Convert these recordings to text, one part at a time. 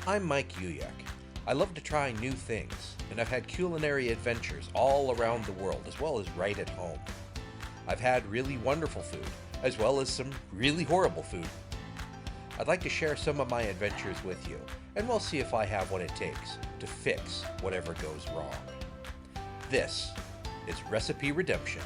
I'm Mike Uyak. I love to try new things, and I've had culinary adventures all around the world, as well as right at home. I've had really wonderful food, as well as some really horrible food. I'd like to share some of my adventures with you, and we'll see if I have what it takes to fix whatever goes wrong. This is Recipe Redemption.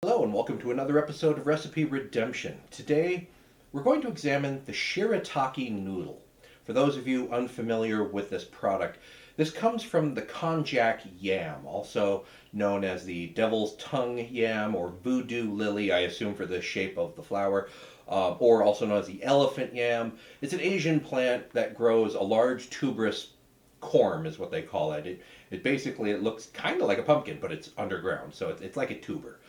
Hello and welcome to another episode of Recipe Redemption. Today we're going to examine the Shirataki Noodle. For those of you unfamiliar with this product, this comes from the konjac yam, also known as the devil's tongue yam or voodoo lily, I assume for the shape of the flower, or also known as the elephant yam. It's an Asian plant that grows a large tuberous corm is what they call it. It basically, it looks kind of like a pumpkin, but it's underground, so it's like a tuber.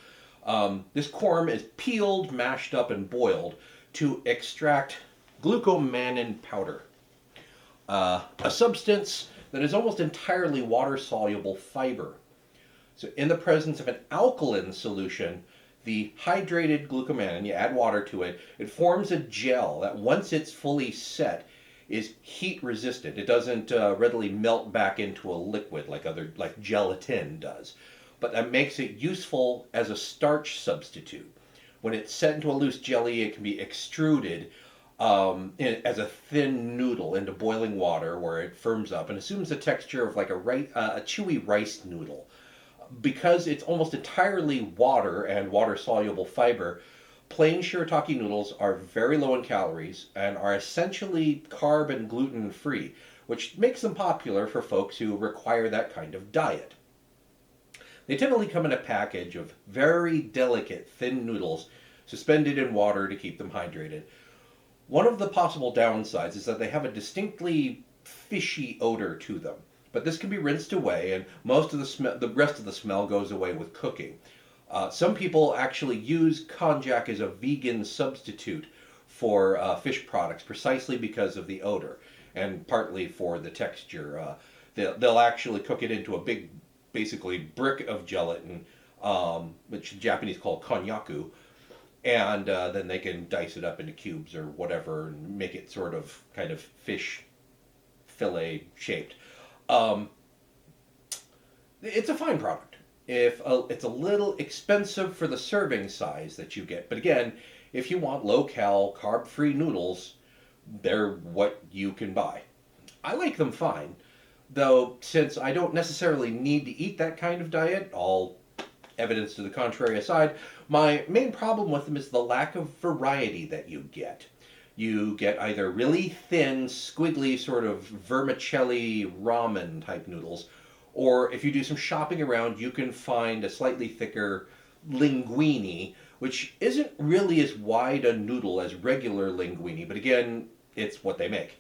This corm is peeled, mashed up, and boiled to extract glucomannan powder, a substance that is almost entirely water-soluble fiber. So in the presence of an alkaline solution, the hydrated glucomannan, you add water to it, it forms a gel that once it's fully set is heat resistant. It doesn't readily melt back into a liquid like gelatin does. But that makes it useful as a starch substitute. When it's set into a loose jelly, it can be extruded as a thin noodle into boiling water where it firms up and assumes the texture of like a chewy rice noodle. Because it's almost entirely water and water-soluble fiber, plain Shirataki noodles are very low in calories and are essentially carb and gluten-free, which makes them popular for folks who require that kind of diet. They typically come in a package of very delicate, thin noodles suspended in water to keep them hydrated. One of the possible downsides is that they have a distinctly fishy odor to them, but this can be rinsed away, and most of the rest of the smell goes away with cooking. Some people actually use konjac as a vegan substitute for fish products, precisely because of the odor, and partly for the texture. They'll actually cook it into a big basically brick of gelatin, which the Japanese call konnyaku, and then they can dice it up into cubes or whatever and make it sort of kind of fish fillet shaped. It's a fine product. It's a little expensive for the serving size that you get, but again, if you want low-cal, carb-free noodles, they're what you can buy. I like them fine. Though, since I don't necessarily need to eat that kind of diet, all evidence to the contrary aside, my main problem with them is the lack of variety that you get. You get either really thin, squiggly, sort of vermicelli ramen type noodles, or if you do some shopping around, you can find a slightly thicker linguine, which isn't really as wide a noodle as regular linguine, but again, it's what they make.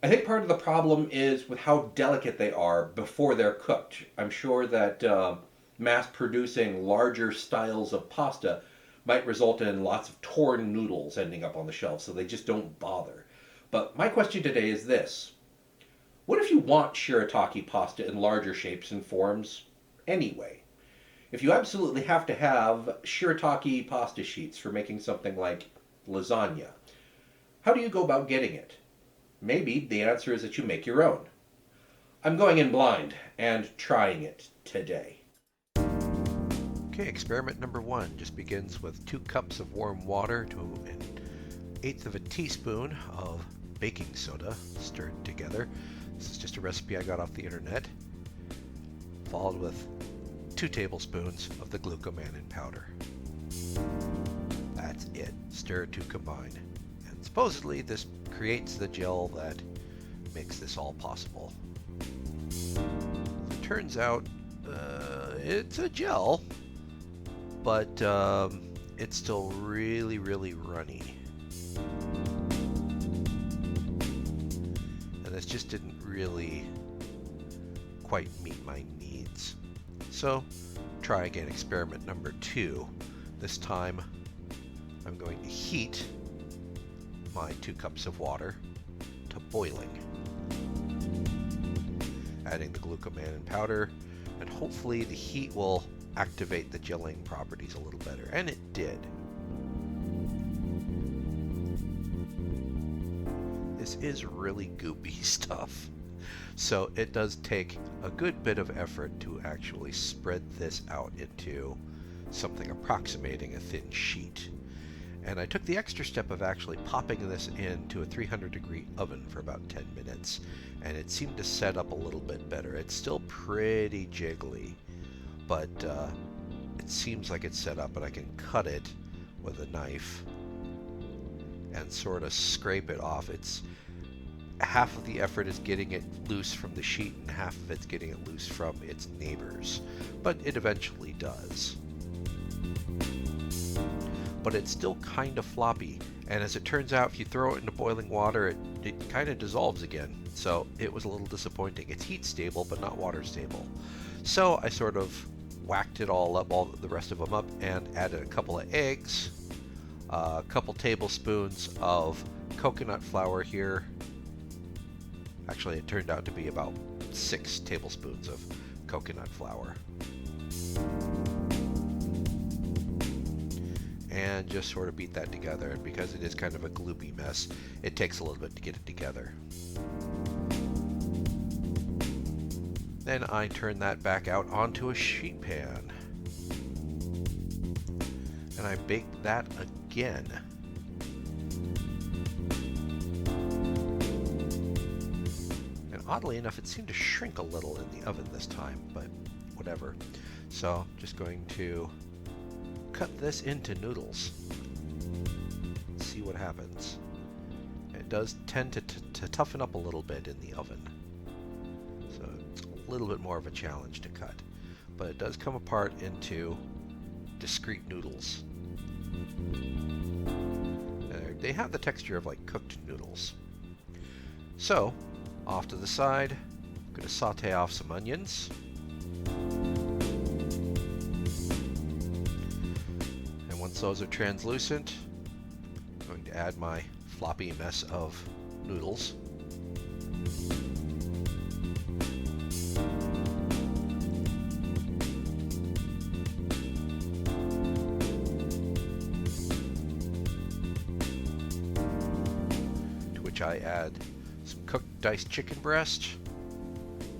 I think part of the problem is with how delicate they are before they're cooked. I'm sure that mass producing larger styles of pasta might result in lots of torn noodles ending up on the shelf, so they just don't bother. But my question today is this. What if you want shirataki pasta in larger shapes and forms anyway? If you absolutely have to have shirataki pasta sheets for making something like lasagna, how do you go about getting it? Maybe the answer is that you make your own. I'm going in blind and trying it today. Okay, experiment number 1 just begins with 2 cups of warm water to an 1/8 of a teaspoon of baking soda stirred together. This is just a recipe I got off the internet. Followed with 2 tablespoons of the glucomannan powder. That's it. Stir to combine. And supposedly this creates the gel that makes this all possible. It turns out it's a gel, but it's still really, really runny. And this just didn't really quite meet my needs. So try again, experiment number 2. This time I'm going to heat my 2 cups of water to boiling. adding the glucomannan powder, and hopefully the heat will activate the gelling properties a little better, and it did. This is really goopy stuff, so it does take a good bit of effort to actually spread this out into something approximating a thin sheet. And I took the extra step of actually popping this into a 300-degree oven for about 10 minutes, and it seemed to set up a little bit better. It's still pretty jiggly, but it seems like it's set up, and I can cut it with a knife and sort of scrape it off. It's half of the effort is getting it loose from the sheet, and half of it's getting it loose from its neighbors, but it eventually does. But it's still kind of floppy, and as it turns out, if you throw it into boiling water, it kind of dissolves again, so it was a little disappointing. It's heat stable, but not water stable. So I sort of whacked it all up, all the rest of them up, and added a couple of eggs, a couple tablespoons of coconut flour here. Actually, it turned out to be about 6 tablespoons of coconut flour. And just sort of beat that together. And because it is kind of a gloopy mess, it takes a little bit to get it together. Then I turn that back out onto a sheet pan, and I bake that again. And oddly enough, it seemed to shrink a little in the oven this time, but whatever. So just going to cut this into noodles. See what happens. It does tend to toughen up a little bit in the oven, so it's a little bit more of a challenge to cut, but it does come apart into discrete noodles. They have the texture of like cooked noodles. So off to the side, I'm going to saute off some onions. Once those are translucent, I'm going to add my floppy mess of noodles. To which I add some cooked diced chicken breast,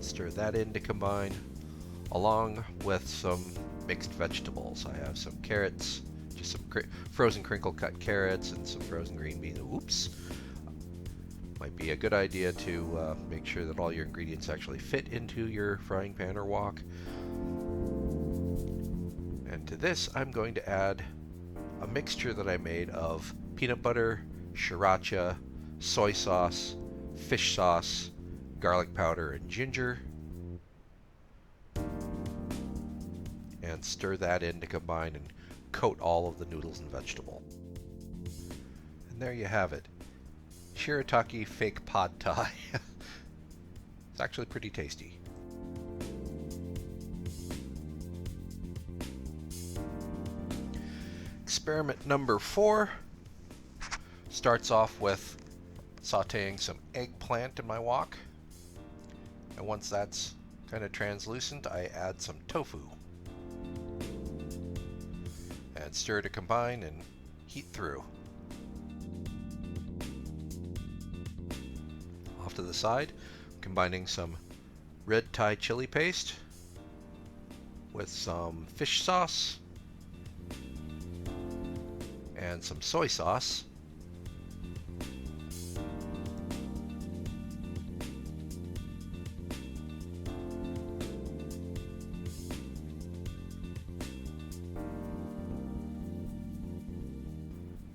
stir that in to combine, along with some mixed vegetables. I have some carrots, just some frozen crinkle cut carrots and some frozen green beans. Oops. Might be a good idea to make sure that all your ingredients actually fit into your frying pan or wok. And to this, I'm going to add a mixture that I made of peanut butter, sriracha, soy sauce, fish sauce, garlic powder, and ginger. And stir that in to combine and coat all of the noodles and vegetable. And there you have it. Shirataki fake pad thai. It's actually pretty tasty. Experiment number 4 starts off with sauteing some eggplant in my wok. And once that's kind of translucent, I add some tofu. And stir to combine and heat through. Off to the side, combining some red Thai chili paste with some fish sauce and some soy sauce.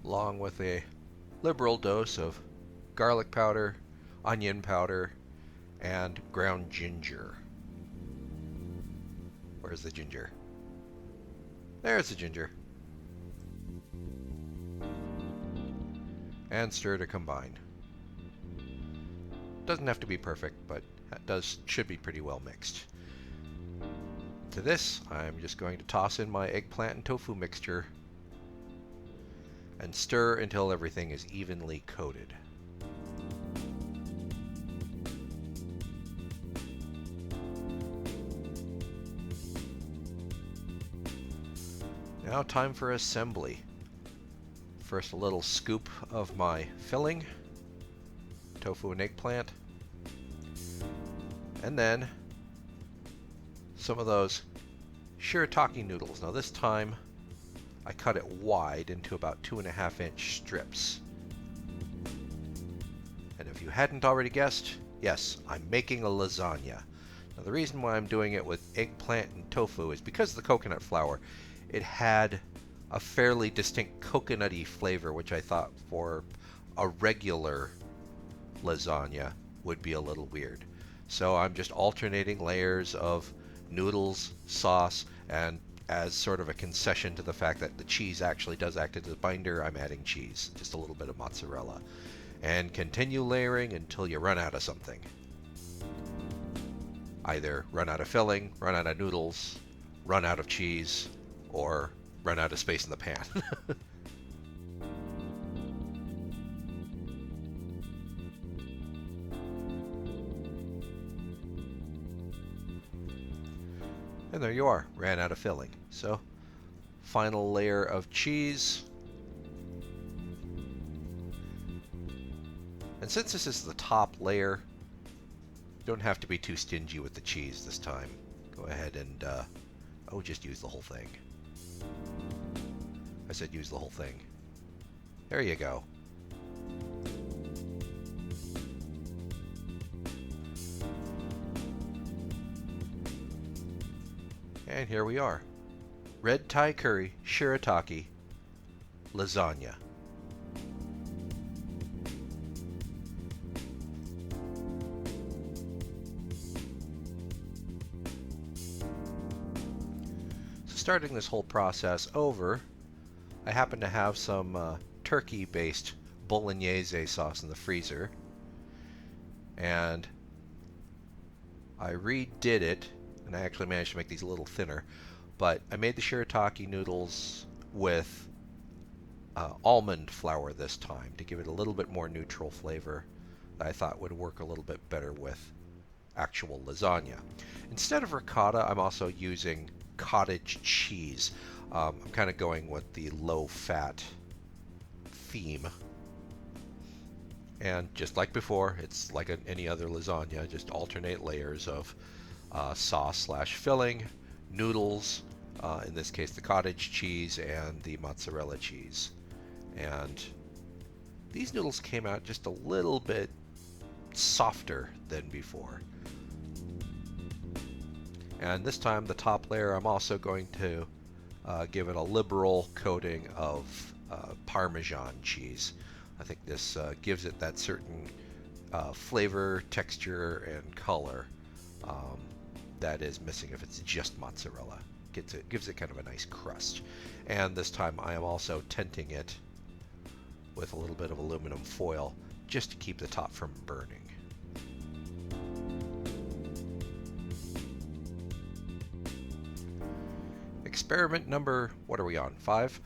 Along with a liberal dose of garlic powder, onion powder, and ground ginger. Where's the ginger? There's the ginger. And stir to combine. Doesn't have to be perfect, but it should be pretty well mixed. To this, I'm just going to toss in my eggplant and tofu mixture and stir until everything is evenly coated. Now time for assembly. First a little scoop of my filling, tofu and eggplant, and then some of those Shirataki noodles. Now this time I cut it wide into about 2.5-inch strips. And if you hadn't already guessed, yes, I'm making a lasagna. Now the reason why I'm doing it with eggplant and tofu is because of the coconut flour. It had a fairly distinct coconutty flavor, which I thought for a regular lasagna would be a little weird. So I'm just alternating layers of noodles, sauce, and as sort of a concession to the fact that the cheese actually does act as a binder, I'm adding cheese, just a little bit of mozzarella. And continue layering until you run out of something. Either run out of filling, run out of noodles, run out of cheese, or run out of space in the pan. And there you are, ran out of filling. So, final layer of cheese. And since this is the top layer, you don't have to be too stingy with the cheese this time. Go ahead and, just use the whole thing. I said use the whole thing. There you go. And here we are. Red Thai curry, Shirataki, lasagna. So starting this whole process over, I happen to have some turkey-based bolognese sauce in the freezer. And I redid it, and I actually managed to make these a little thinner, but I made the Shirataki noodles with almond flour this time to give it a little bit more neutral flavor that I thought would work a little bit better with actual lasagna. Instead of ricotta, I'm also using cottage cheese. I'm kind of going with the low-fat theme. And just like before, it's like any other lasagna, just alternate layers of sauce/filling, noodles, in this case the cottage cheese and the mozzarella cheese. And these noodles came out just a little bit softer than before. And this time the top layer I'm also going to give it a liberal coating of Parmesan cheese. I think this gives it that certain flavor, texture, and color that is missing if it's just mozzarella. Gives it kind of a nice crust. And this time I am also tinting it with a little bit of aluminum foil just to keep the top from burning. Experiment number, what are we on, 5?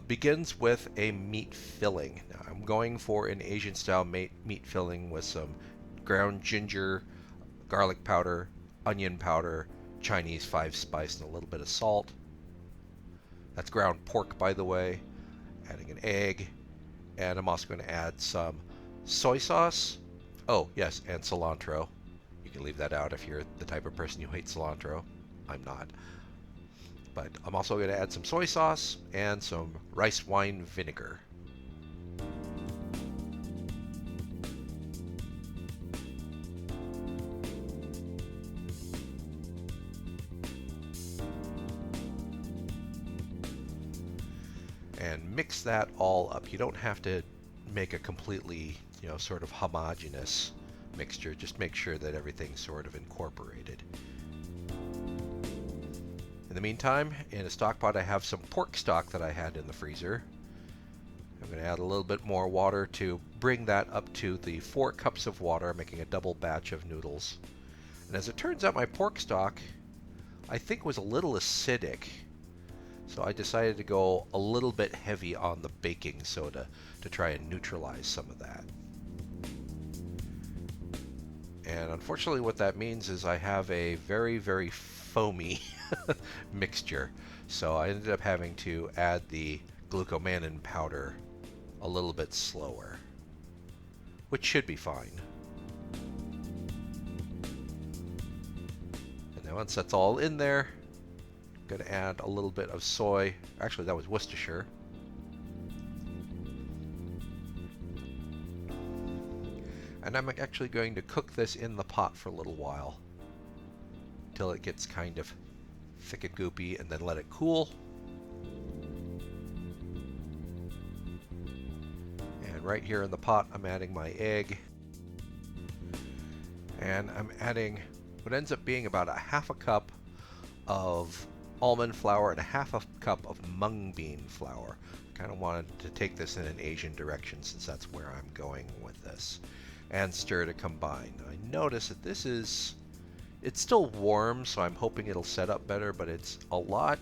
Begins with a meat filling. Now, I'm going for an Asian style meat filling with some ground ginger, garlic powder, onion powder, Chinese 5-spice, and a little bit of salt. That's ground pork, by the way. Adding an egg, and I'm also going to add some soy sauce. Oh, yes, and cilantro. You can leave that out if you're the type of person who hates cilantro. I'm not. But I'm also going to add some soy sauce and some rice wine vinegar. And mix that all up. You don't have to make a completely, sort of homogeneous mixture. Just make sure that everything's sort of incorporated. In the meantime, in a stock pot I have some pork stock that I had in the freezer. I'm going to add a little bit more water to bring that up to the 4 cups of water. I'm making a double batch of noodles. And as it turns out, my pork stock, I think, was a little acidic. So I decided to go a little bit heavy on the baking soda to try and neutralize some of that. And unfortunately what that means is I have a very, very foamy mixture. So I ended up having to add the glucomannan powder a little bit slower, which should be fine. And then once that's all in there, I'm going to add a little bit of soy. Actually, that was Worcestershire. And I'm actually going to cook this in the pot for a little while until it gets kind of thick and goopy, and then let it cool. And right here in the pot, I'm adding my egg. And I'm adding what ends up being about a half a cup of almond flour and a half a cup of mung bean flour. Kind of wanted to take this in an Asian direction since that's where I'm going with this. And stir to combine. I notice that it's still warm, so I'm hoping it'll set up better, but it's a lot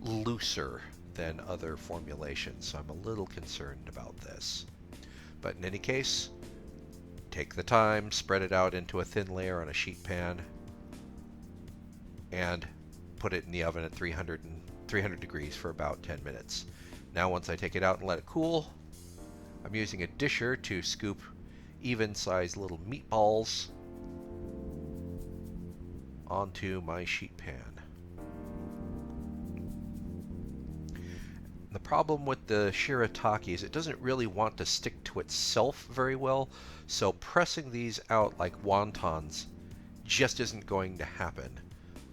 looser than other formulations, so I'm a little concerned about this. But in any case, take the time, spread it out into a thin layer on a sheet pan, and put it in the oven at 300 degrees for about 10 minutes. Now once I take it out and let it cool, I'm using a disher to scoop even-sized little meatballs onto my sheet pan. The problem with the shirataki is it doesn't really want to stick to itself very well, so pressing these out like wontons just isn't going to happen.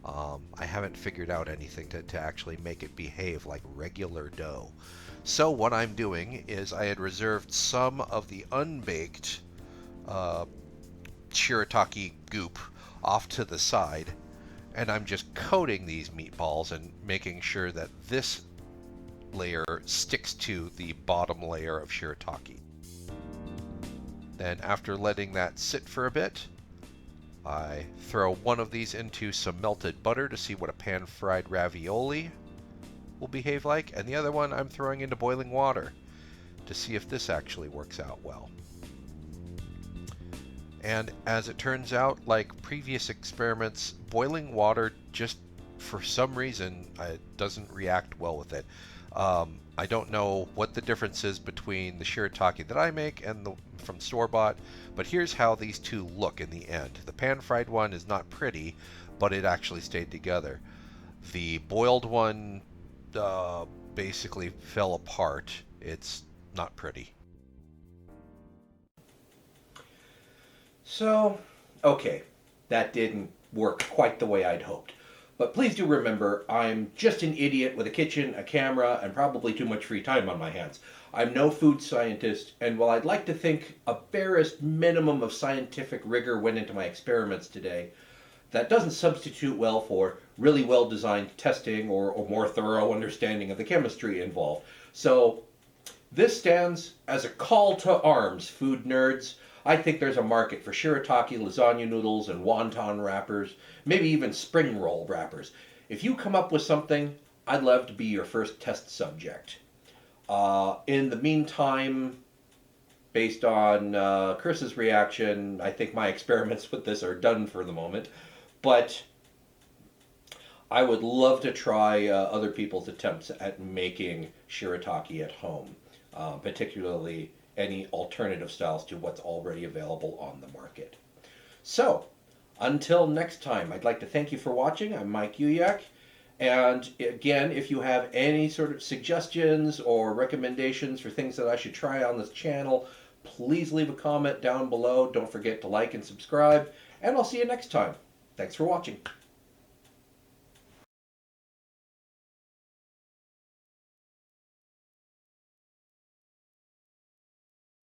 I haven't figured out anything to actually make it behave like regular dough. So what I'm doing is I had reserved some of the unbaked shirataki goop off to the side, and I'm just coating these meatballs and making sure that this layer sticks to the bottom layer of shirataki. Then after letting that sit for a bit, I throw one of these into some melted butter to see what a pan-fried ravioli will behave like, and the other one I'm throwing into boiling water to see if this actually works out well. And as it turns out, like previous experiments, boiling water just for some reason doesn't react well with it. I don't know what the difference is between the shirataki that I make and the from store-bought, but here's how these two look in the end. The pan-fried one is not pretty, but it actually stayed together. The boiled one basically fell apart. It's not pretty. So, okay, that didn't work quite the way I'd hoped. But please do remember, I'm just an idiot with a kitchen, a camera, and probably too much free time on my hands. I'm no food scientist, and while I'd like to think a barest minimum of scientific rigor went into my experiments today, that doesn't substitute well for really well-designed testing or more thorough understanding of the chemistry involved. So, this stands as a call to arms, food nerds. I think there's a market for shirataki lasagna noodles and wonton wrappers, maybe even spring roll wrappers. If you come up with something, I'd love to be your first test subject. In the meantime, based on Chris's reaction, I think my experiments with this are done for the moment. But I would love to try other people's attempts at making shirataki at home, particularly any alternative styles to what's already available on the market. So, until next time, I'd like to thank you for watching. I'm Mike Uyak. And again, if you have any sort of suggestions or recommendations for things that I should try on this channel, please leave a comment down below. Don't forget to like and subscribe. And I'll see you next time. Thanks for watching.